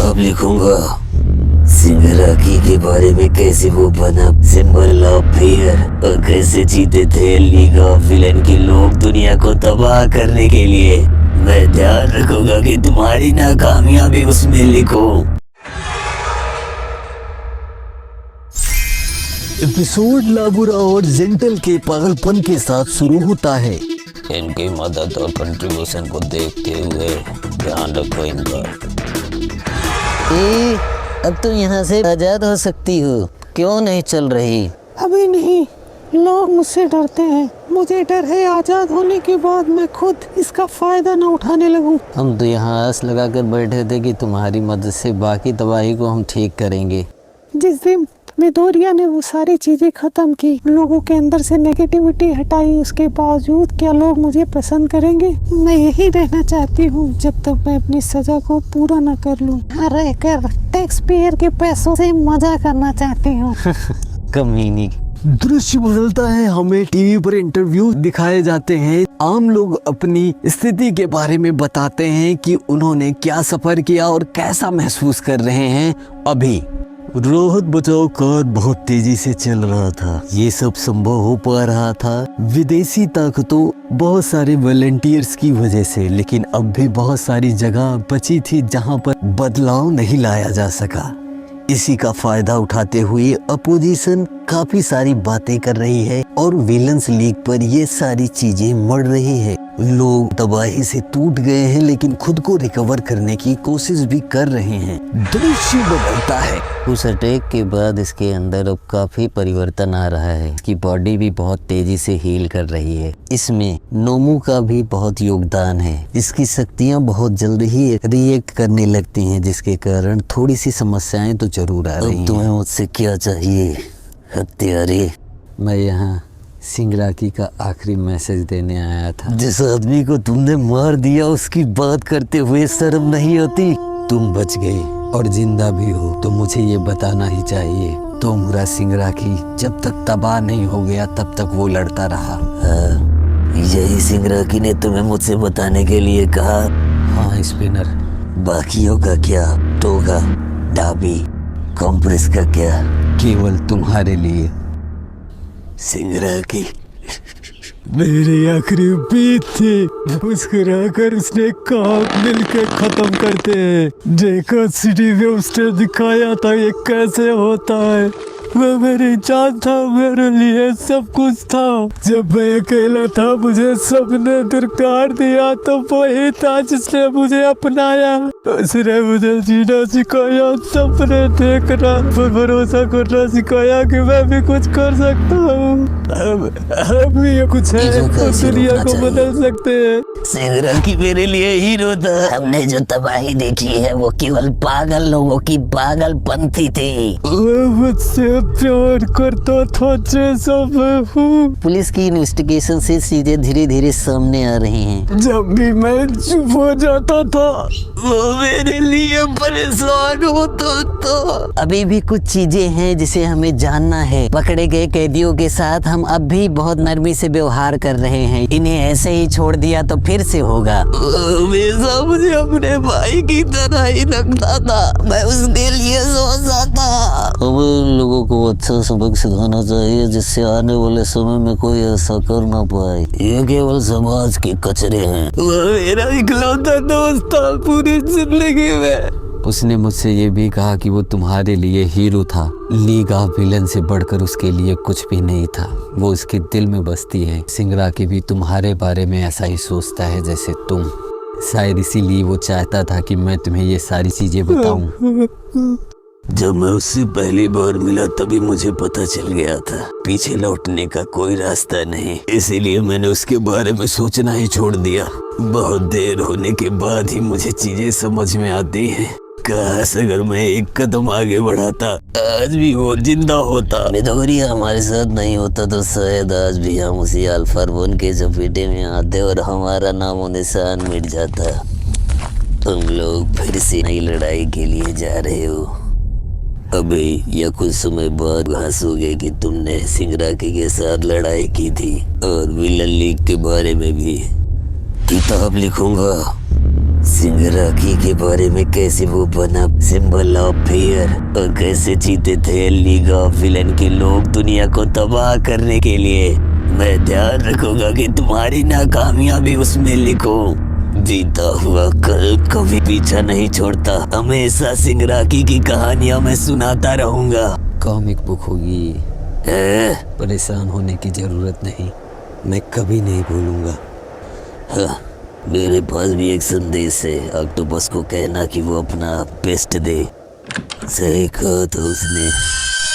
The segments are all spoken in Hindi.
किताब लिखूंगा सिंगराकी के बारे में, कैसे वो बना सिंबल ऑफ फियर और कैसे जीते थे लीग ऑफ विलन के लोग दुनिया को तबाह करने के लिए। मैं ध्यान रखूंगा कि तुम्हारी नाकामयाबी उसमें लिखो। एपिसोड लाबुरा और जेंटल के पागलपन के साथ शुरू होता है। इनकी मदद और कंट्रीब्यूशन को देखते हुए ध्यान रखो इनका। अब तुम यहाँ से आजाद हो सकती हो, क्यों नहीं चल रही? अभी नहीं, लोग मुझसे डरते हैं। मुझे डर है आजाद होने के बाद मैं खुद इसका फायदा न उठाने लगूं। हम तो यहाँ आस लगा कर बैठे थे कि तुम्हारी मदद से बाकी तबाही को हम ठीक करेंगे। जिस दिन मिडोरिया ने वो सारी चीजें खत्म की, लोगों के अंदर से नेगेटिविटी हटाई, उसके बावजूद क्या लोग मुझे पसंद करेंगे? मैं यही रहना चाहती हूँ जब तक मैं अपनी सजा को पूरा न कर लूँ। रहकर टैक्स पेयर के पैसों से मजा करना चाहती हूँ। कमीनी। दृश्य बदलता है, हमें टीवी पर इंटरव्यू दिखाए जाते हैं। आम लोग अपनी स्थिति के बारे में बताते हैं कि उन्होंने क्या सफर किया और कैसा महसूस कर रहे हैं। अभी राहत बचाव कार्य बहुत तेजी से चल रहा था। ये सब संभव हो पा रहा था विदेशी ताकतों, बहुत सारे वॉलंटियर्स की वजह से, लेकिन अब भी बहुत सारी जगह बची थी जहां पर बदलाव नहीं लाया जा सका। इसी का फायदा उठाते हुए अपोजिशन काफी सारी बातें कर रही है और विलन्स लीग पर ये सारी चीजें मर रही है। लोग तबाही से टूट गए हैं लेकिन खुद को रिकवर करने की कोशिश भी कर रहे हैं। दृश्य बदलता है। उस अटैक के बाद इसके अंदर अब काफी परिवर्तन आ रहा है। इसकी बॉडी भी बहुत तेजी से हील कर रही है। इसमें नोमू का भी बहुत योगदान है। इसकी शक्तियां बहुत जल्द ही रिएक्ट करने लगती हैं, जिसके कारण थोड़ी सी समस्याएं तो जरूर आ रही हैं। तुम्हें मुझसे क्या चाहिए हत्यारे? मैं यहाँ सिंगराकी का आखिरी मैसेज देने आया था। जिस आदमी को तुमने मार दिया उसकी बात करते हुए शर्म नहीं आती? तुम बच गई और जिंदा भी हो तो मुझे ये बताना ही चाहिए। तो मुरा सिंगराकी जब तक तबाह नहीं हो गया तब तक वो लड़ता रहा। हाँ, यही सिंगराकी ने तुम्हें मुझसे बताने के लिए कहा? हाँ स्पिनर। बाकियों का क्या? टोगा, डाबी, कॉम्प्रेस का क्या? केवल तुम्हारे लिए। सिंगराकी मेरी आखिरी उम्मीद थी। मुस्कुरा कर उसने कहा मिलकर खत्म करते हैं। देखा सिटी में उसने दिखाया था ये कैसे होता है। वह मेरी जान था, मेरे लिए सब कुछ था। जब मैं अकेला था मुझे सबने दुर्कार दिया, तो वही था जिसने मुझे अपनाया। उसने मुझे जीना सिखाया, सपने देखना पर भरोसा करना सिखाया कि मैं भी कुछ कर सकता हूँ। अब ये कुछ है तो दुनिया को बदल सकते हैं। सिंगराकी मेरे लिए हीरो था। हमने जो तबाही देखी है वो केवल पागल लोगों की पागलपंथी थी। मुझसे प्यार करता था जैसा मैं हूँ। पुलिस की इन्वेस्टिगेशन से चीजें धीरे धीरे सामने आ रही हैं। जब भी मैं चुप हो जाता था वो मेरे लिए परेशान होता था। अभी भी कुछ चीजें हैं जिसे हमें जानना है। पकड़े गए कैदियों के साथ हम अब भी बहुत नरमी से व्यवहार कर रहे हैं। इन्हें ऐसे ही छोड़ दिया तो फिर से होगा। हमेशा मुझे अपने भाई की तरह ही रखता था। मैं उसके लिए सोचता था। अब लोगों को अच्छा सबक सिखाना चाहिए जिससे आने वाले समय में कोई ऐसा कर ना पाए। ये केवल समाज के कचरे हैं। वो मेरा इकलौता दोस्त था पूरी जिंदगी में। उसने मुझसे ये भी कहा कि वो तुम्हारे लिए हीरो था। लीग ऑफ विलन से बढ़कर उसके लिए कुछ भी नहीं था। वो उसके दिल में बसती है। सिंगराकी भी तुम्हारे बारे में ऐसा ही सोचता है जैसे तुम। शायद इसीलिए वो चाहता था कि मैं तुम्हें ये सारी चीजें बताऊं। जब मैं उससे पहली बार मिला तभी मुझे पता चल गया था पीछे लौटने का कोई रास्ता नहीं। इसीलिए मैंने उसके बारे में सोचना ही छोड़ दिया। बहुत देर होने के बाद ही मुझे चीजें समझ में आती हैं। काश अगर मैं एक कदम आगे बढ़ाता आज भी वो जिंदा होता। मिडोरिया हमारे साथ नहीं होता तो शायद आज भी हम उसी अल्फार्बोन के चपेटे में आते और हमारा नामो निशान मिट जाता। तुम लोग फिर से नई लड़ाई के लिए जा रहे हो। अभी या कुछ समय बाद हंसोगे कि तुमने सिंगराकी के साथ लड़ाई की थी। और विलन लीग के बारे में भी किताब लिखूंगा सिंगराकी के बारे में, कैसे वो बना सिंबल ऑफ फियर और कैसे जीते थे लीग ऑफ विलन के लोग दुनिया को तबाह करने के लिए। मैं ध्यान रखूंगा कि तुम्हारी नाकामयाबी उसमें लिखो। जीता हुआ कभी पीछा नहीं छोड़ता, हमेशा सिंगराकी की कहानियां मैं सुनाता रहूंगा। कॉमिक बुक होगी, परेशान होने की जरूरत नहीं, मैं कभी नहीं भूलूंगा। हाँ, मेरे पास भी एक संदेश है। ऑक्टोपस को कहना कि वो अपना बेस्ट दे। सही कहा तो उसने,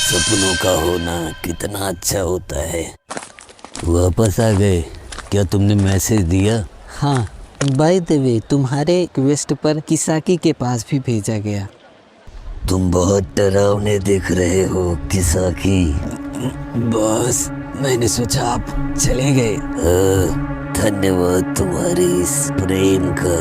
सपनों का होना कितना अच्छा होता है। वापस आ गए? क्या तुमने मैसेज दिया? हाँ, बाय द वे तुम्हारे रिक्वेस्ट पर किसाकी के पास भी भेजा गया। तुम बहुत डरावने दिख रहे हो किसाकी। बॉस, मैंने सोचा आप चले गए। धन्यवाद तुम्हारे इस प्रेम का।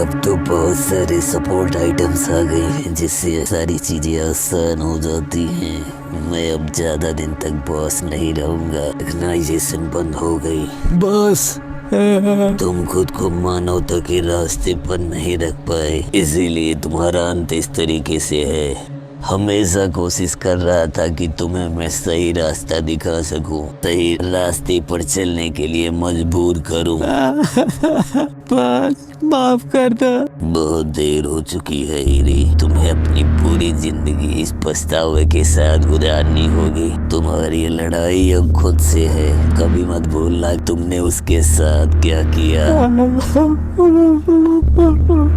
अब तो बहुत सारे सपोर्ट आइटम्स आ गए हैं जिससे सारी चीजें आसान हो जाती हैं। मैं अब ज्यादा दिन तक बॉस नहीं रहूंगा। ऑर्गेनाइजेशन बंद हो गई। बस तुम खुद को मानवता के रास्ते पर नहीं रख पाए, इसीलिए तुम्हारा अंत इस तरीके से है। हमेशा कोशिश कर रहा था कि तुम्हें मैं सही रास्ता दिखा सकूं, सही रास्ते पर चलने के लिए मजबूर करूं। बस माफ कर दो। बहुत देर हो चुकी है इरी। तुम्हें अपनी पूरी जिंदगी इस पछतावे के साथ गुजारनी होगी। तुम्हारी लड़ाई अब खुद से है। कभी मत भूलना तुमने उसके साथ क्या किया।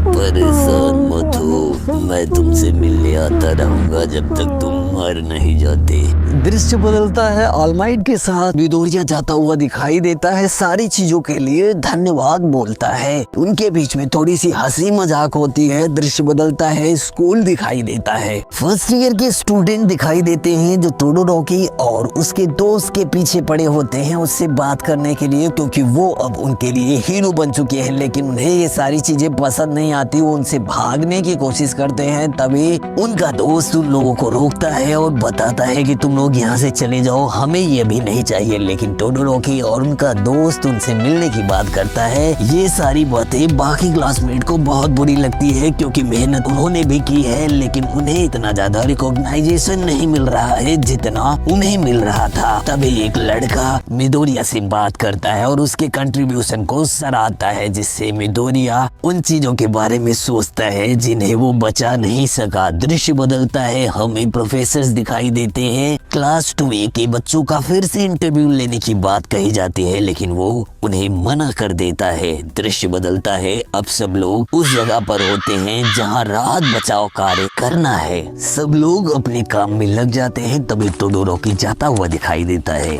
परेशान मत हो, मैं तुमसे मिलने आता रहूंगा जब तक तुम मर नहीं जाते। दृश्य बदलता है, ऑलमाइट के साथ मिडोरिया जाता हुआ दिखाई देता है। सारी चीजों के लिए धन्यवाद बोलता है। उनके बीच में थोड़ी सी हंसी मजाक होती है। दृश्य बदलता है, स्कूल दिखाई देता है। फर्स्ट ईयर के स्टूडेंट दिखाई देते हैं जो तोडोरोकी और उसके दोस्त के पीछे पड़े होते हैं उससे बात करने के लिए, क्योंकि वो अब उनके लिए हीरो बन चुके हैं। लेकिन उन्हें ये सारी चीजें पसंद नहीं आती। वो उनसे भागने की कोशिश करते हैं। तभी उनका दोस्त उन लोगों को रोकता है और बताता है कि तुम लोग यहाँ से चले जाओ, हमें ये भी नहीं चाहिए। लेकिन तोडोरोकी और उनका दोस्त उनसे मिलने की बात करता है। ये सारी बातें बाकी क्लासमेट को बहुत बुरी लगती है, क्योंकि मेहनत उन्होंने भी की है लेकिन उन्हें इतना ज्यादा रिकॉग्नाइजेशन नहीं मिल रहा है जितना उन्हें मिल रहा था। तभी एक लड़का मिडोरिया से बात करता है और उसके कंट्रीब्यूशन को सराहता है, जिससे मिडोरिया उन चीजों के बारे में सोचता है जिन्हें वो बचा नहीं सका। दृश्य बदलता है, हमें प्रोफेसर्स दिखाई देते हैं। क्लास 2A के बच्चों का फिर से इंटरव्यू लेने की बात कही जाती है लेकिन वो उन्हें मना कर देता है। दृश्य बदलता है, अब सब लोग उस जगह पर होते हैं जहां राहत बचाव कार्य करना है। सब लोग अपने काम में लग जाते हैं। तभी तोडोरोकी जाता हुआ दिखाई देता है।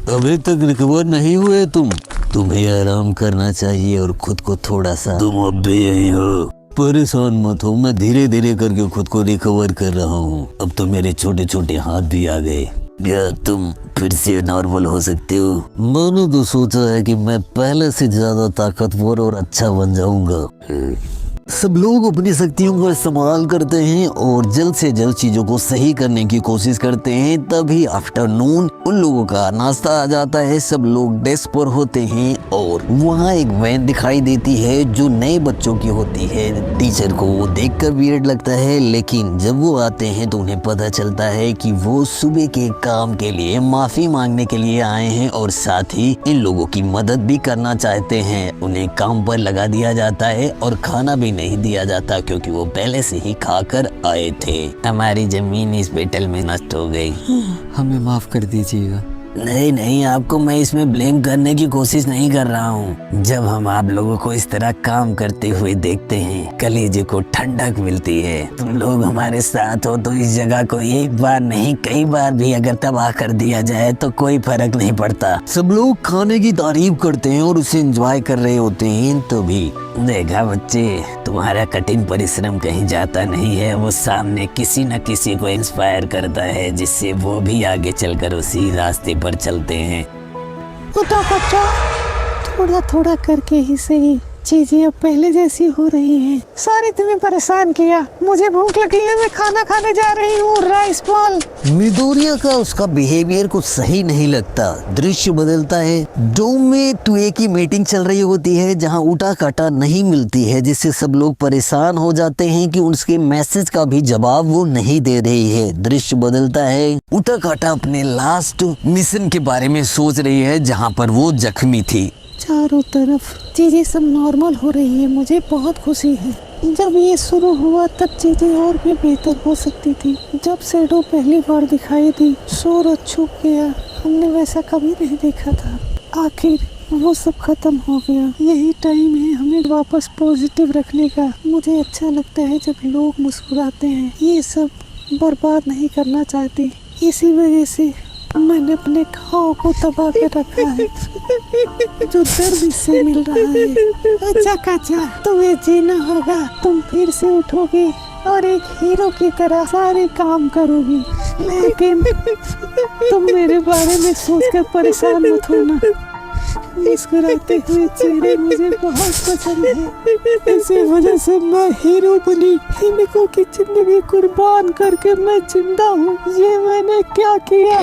अभी तक रिकवर नहीं हुए तुम? तुम्हें आराम करना चाहिए और खुद को थोड़ा सा। तुम अब भी यही हो। परेशान मत हो, मैं धीरे धीरे करके खुद को रिकवर कर रहा हूँ। अब तो मेरे छोटे छोटे हाथ भी आ गए। क्या तुम फिर से नॉर्मल हो सकते हो? मैंने तो सोचा है कि मैं पहले से ज्यादा ताकतवर और अच्छा बन जाऊंगा। सब लोग अपनी शक्तियों का इस्तेमाल करते हैं और जल्द से जल्द चीजों को सही करने की कोशिश करते हैं। तभी आफ्टरनून उन लोगों का नाश्ता आ जाता है। सब लोग डेस्क पर होते हैं और वहाँ एक वैन दिखाई देती है जो नए बच्चों की होती है। टीचर को वो देखकर वियर्ड लगता है, लेकिन जब वो आते हैं तो उन्हें पता चलता है कि वो सुबह के काम के लिए माफी मांगने के लिए आए हैं और साथ ही इन लोगों की मदद भी करना चाहते हैं। उन्हें काम पर लगा दिया जाता है और खाना भी नहीं दिया जाता क्योंकि वो पहले से ही खाकर आए थे। हमारी जमीन इस बैटल में नष्ट हो गई। हमें माफ कर दीजिएगा। नहीं नहीं, आपको मैं इसमें ब्लेम करने की कोशिश नहीं कर रहा हूँ। जब हम आप लोगों को इस तरह काम करते हुए देखते हैं, कलेजे को ठंडक मिलती है। तुम लोग हमारे साथ हो तो इस जगह को एक बार नहीं कई बार भी अगर तबाह कर दिया जाए तो कोई फर्क नहीं पड़ता। सब लोग खाने की तारीफ करते हैं और उसे एंजॉय कर रहे होते हैं। तभी देखा बच्चे, तुम्हारा कठिन परिश्रम कहीं जाता नहीं है। वो सामने किसी न किसी को इंस्पायर करता है जिससे वो भी आगे चलकर उसी रास्ते पर चलते हैं। बच्चा, थोड़ा थोड़ा करके ही सही चीजें अब पहले जैसी हो रही हैं। सारी तुम्हें परेशान किया, मुझे भूख लगी है, मैं खाना खाने जा रही हूँ। Rice ball. मिडोरिया का उसका बिहेवियर कुछ सही नहीं लगता। दृश्य बदलता है। डोम में टुए की मीटिंग चल रही होती है जहां ऊटा काटा नहीं मिलती है, जिससे सब लोग परेशान हो जाते हैं कि उसके मैसेज का भी जवाब वो नहीं दे रही है। दृश्य बदलता है। ऊटा काटा अपने लास्ट मिशन के बारे में सोच रही है जहां पर वो जख्मी थी। चारों तरफ चीजें सब नॉर्मल हो रही है, मुझे बहुत खुशी है। जब ये शुरू हुआ तब चीजें और भी बेहतर हो सकती थी। जब शैडो पहली बार दिखाई दी, सूरज छुप गया, हमने वैसा कभी नहीं देखा था। आखिर वो सब खत्म हो गया। यही टाइम है हमें वापस पॉजिटिव रखने का। मुझे अच्छा लगता है जब लोग मुस्कुराते हैं। ये सब बर्बाद नहीं करना चाहती, इसी वजह से मैंने अपने घाव को दबा के रखा है जो दर्द इससे मिल रहा है। अच्छा काचा, तुम्हें जीना होगा। तुम फिर से उठोगी और एक हीरो की तरह सारे काम करोगी, लेकिन तुम मेरे बारे में सोचकर परेशान मत होना। मुस्कुराते हुए चेहरे मुझे बहुत पसंद है। इसी वजह से मैं हीरो बनी। हिमिको की जिंदगी कुर्बान करके मैं जिंदा हूँ। ये मैंने क्या किया?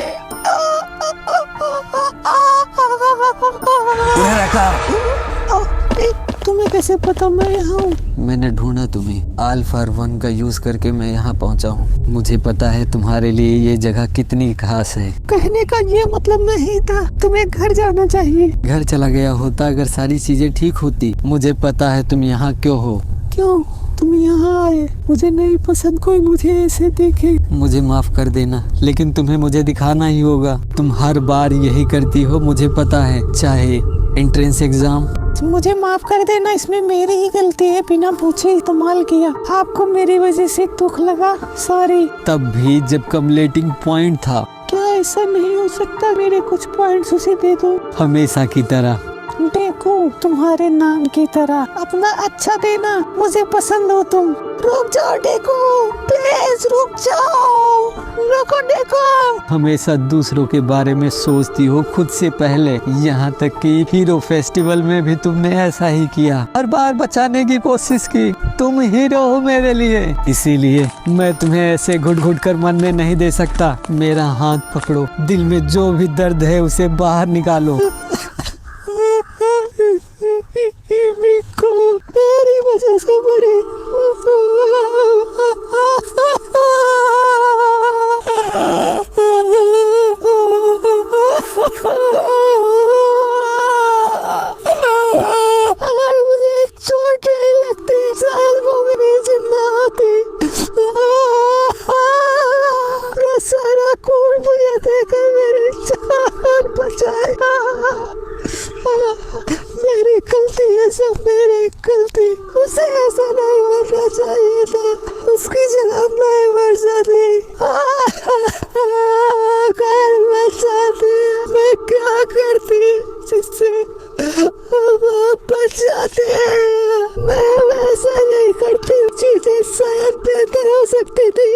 तुम्हें कैसे पता मैं यहाँ हूँ? मैंने ढूंढा तुम्हें। अल्फा 1 का यूज करके मैं यहाँ पहुँचा हूँ। मुझे पता है तुम्हारे लिए ये जगह कितनी खास है। कहने का ये मतलब नहीं था। तुम्हें घर जाना चाहिए। घर चला गया होता अगर सारी चीजें ठीक होती। मुझे पता है तुम यहाँ क्यों हो। क्यों तुम यहाँ आए? मुझे नहीं पसंद कोई मुझे ऐसे देखे। मुझे माफ कर देना, लेकिन तुम्हें मुझे दिखाना ही होगा। तुम हर बार यही करती हो, मुझे पता है। चाहे एंट्रेंस एग्जाम। मुझे माफ कर देना, इसमें मेरी ही गलती है। बिना पूछे इस्तेमाल किया। आपको मेरी वजह से दुख लगा, सॉरी। तब भी जब कम्युलेटिंग पॉइंट था। क्या ऐसा नहीं हो सकता? मेरे कुछ पॉइंट्स उसे दे दो। हमेशा की तरह। देखो, तुम्हारे नाम की तरह अपना अच्छा देना। मुझे पसंद हो तुम। रुक जाओ डेको, प्लीज रुक जाओ। रुको डेको। हमेशा दूसरों के बारे में सोचती हो खुद से पहले। यहाँ तक कि हीरो फेस्टिवल में भी तुमने ऐसा ही किया। हर बार बचाने की कोशिश की। तुम हीरो हो मेरे लिए, इसीलिए मैं तुम्हें ऐसे घुट घुट कर मरने नहीं दे सकता। मेरा हाथ पकड़ो, दिल में जो भी दर्द है उसे बाहर निकालो। मेरी वजह से मरे। अगर मुझे चोट नहीं लगती शायद वो मेरी जिंदा होती। सारा खून मुझे देकर मेरी जान बचाएगा। मेरी गलती है, सब मेरी गलती। उसे ऐसा नहीं होना चाहिए था। उसकी जगह मैं मर जाती। अगर मैं चाहती, मैं क्या करती जिससे आप बच जाते। मैं वैसा नहीं करती। चीजें शायद बेहतर हो सकती थी।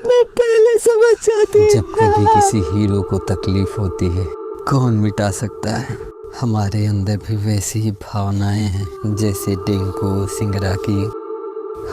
मैं पहले समझ जाती। जब कभी किसी हीरो को तकलीफ होती है, कौन मिटा सकता है? हमारे अंदर भी वैसी ही भावनाएं हैं जैसे टिंकू सिंगरा की।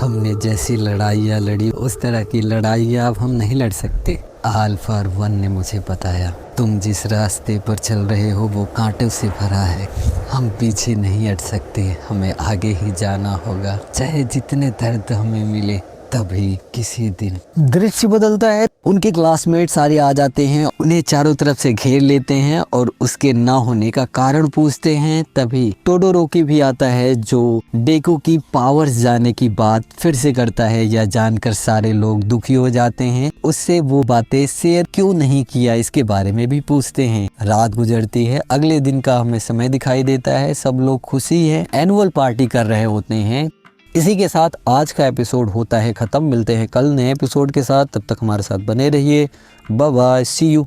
हमने जैसी लड़ाइयाँ लड़ी उस तरह की लड़ाइयाँ अब हम नहीं लड़ सकते। अल्फा 1 ने मुझे बताया तुम जिस रास्ते पर चल रहे हो वो कांटों से भरा है। हम पीछे नहीं हट सकते, हमें आगे ही जाना होगा, चाहे जितने दर्द हमें मिले। तभी किसी दिन दृश्य बदलता है। उनके क्लासमेट सारे आ जाते हैं, उन्हें चारों तरफ से घेर लेते हैं और उसके ना होने का कारण पूछते हैं। तभी टोडोरोकी भी आता है जो डेको की पावर्स जाने की बात फिर से करता है। यह जानकर सारे लोग दुखी हो जाते हैं। उससे वो बातें शेयर क्यों नहीं किया इसके बारे में भी पूछते हैं। रात गुजरती है, अगले दिन का हमें समय दिखाई देता है। सब लोग खुशी है, एनुअल पार्टी कर रहे होते हैं। इसी के साथ आज का एपिसोड होता है ख़त्म। मिलते हैं कल नए एपिसोड के साथ, तब तक हमारे साथ बने रहिए। Bye bye, see you.